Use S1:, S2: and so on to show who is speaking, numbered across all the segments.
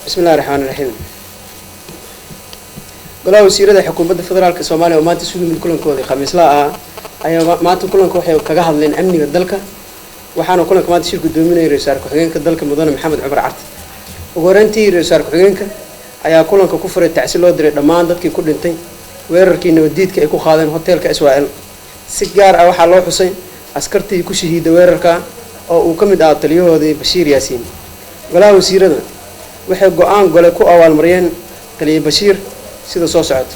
S1: بسم الله الرحمن الرحيم. قالوا وزيرة حكومة الفدرال كصوماليا وما تسوي من كلن كودي خميس لا أيوة ما تكلن كوحي كجهل لين أمني الدلكة وحنا كلن كمان تشيل قدومنا يرسال كحجين كالدلكة مدن محمد عمر عرت وقرنتي يرسال كحجين أيها كلن ككفر التعسير لودر دمان دتك كل انتين ويركي نوديد كيكو خادم هوتيل كأسوائل سجار أو حلو حسين عسكرتي يكو شهيد ويركا أو وكمد أطليه هذا بشير ياسين. قالوا وزيرة waxay go'aan gole ku awaalmariyeen taliye Bashiir sida soo socota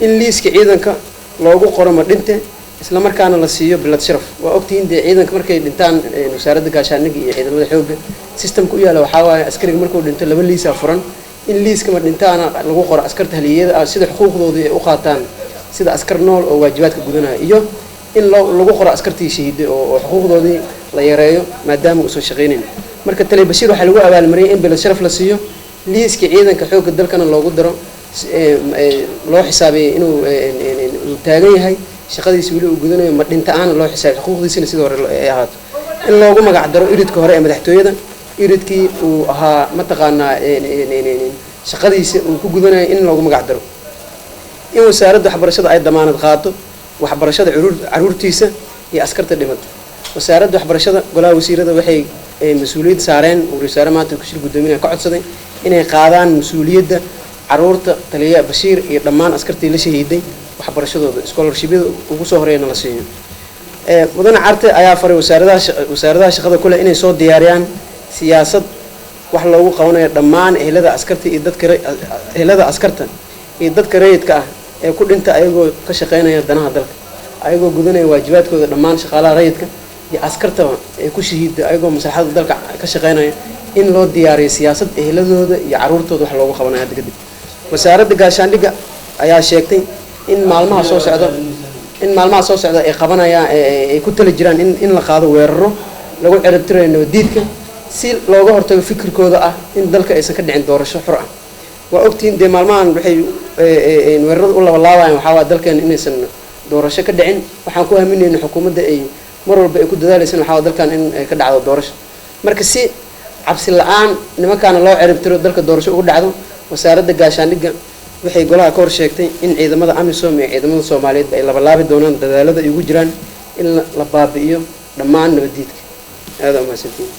S1: in liiska ciidanka loogu qoro ma dhinte isla markaana la siiyo bilad sharaf waa ogtiin ciidanka markay dhintaan wasaaradda gaashaaniga iyo ciidamada xoogga systemku u yaala waxa waaye askariga markuu dhinto laba liis furan in liiska ma dhintaana lagu qoro askarta haliyada sida xuquuqdooda ay u qaataan sida askar nool oo waajibaadka gudanaya iyo in lagu qoro askartii shahiid oo xuquuqdoodii la yareeyo maadaama uu soo shaqeynay marka taliye Bashiir waxa lagu abaalmariyay in bilad sharaf la siiyo liiska ciidanka xoogga dalkana loogu daro loo xisaabiyo inuu taagan yahay shaqadiisa wili uu gudanayo ma dhinta aan loo xisaabiyo xuquuqdiisana sidoo hore ay ahaato in loogu magac daro iridka hore ee madaxtooyada iridkii uu ahaa mataqaanaa shaqadiisa uu ku gudanayo in loogu magac daro in wasaaradda waxbarashada ay damaanad qaato waxbarashada caruurtiisa iyo askarta dhimata wasaaradda waxbarashada golaha wasiirada waxay مسؤولية سارين ورسالة ما تكشف قدامنا قعد صدق إنه قادان مسؤولية عرورة تلية بشير يضمان أسكرتي لشهيدي وحبر الشدود سكولرشيب وصهرين لسيين مدن عرته أيافر وسارة شغله كله إنه صوت دياريان سياسة وحلو قونا يضمان هذا أسكرتي هذا أسكرته يدد كريت كه كل أنت أيقو كشقينا يدنا هذا أيقو قدنا واجبات كذا ضمان شغالة ريت كه askarta ay ku shahiid ayagoo maslaxada dalka ka shaqeynaya in loo diyaariyo siyaasad eheladooda iyo caruurtooda wax loogu qabanayo hadda kadib wasaaradda gaashaandhigga ayaa sheegtay in maalmaha soo socda ay qabanayaan ay ku tali jiraan in la qaado weeraro lagu ciribtirayo nabadiidka si looga hortago fikirkooda ah in dalka aysan ka dhicin doorasho xor ah waa ogtiin de maalmahan waxay weerarada u labalaabayaan waxa waa dalkan inaysan doorasho ka dhicin waxaan ku aaminaynaa xukuumadda ay mar walba ay ku dadaalaysan waxa dalkan in ay ka dhacdo doorasho marka si cabsi la'aan nimankaana loo ciribtiro dalka doorasho ugu dhacdo wasaaradda gaashaandhigga waxay golaha ka hor sheegtay in ciidamada AMISOM iyo ciidamada Soomaaliyeed ay labalaabi doonaan dadaalada ay ugu jiraan in la baabi'iyo dhammaan nabadiidka aad u mahadsantiin.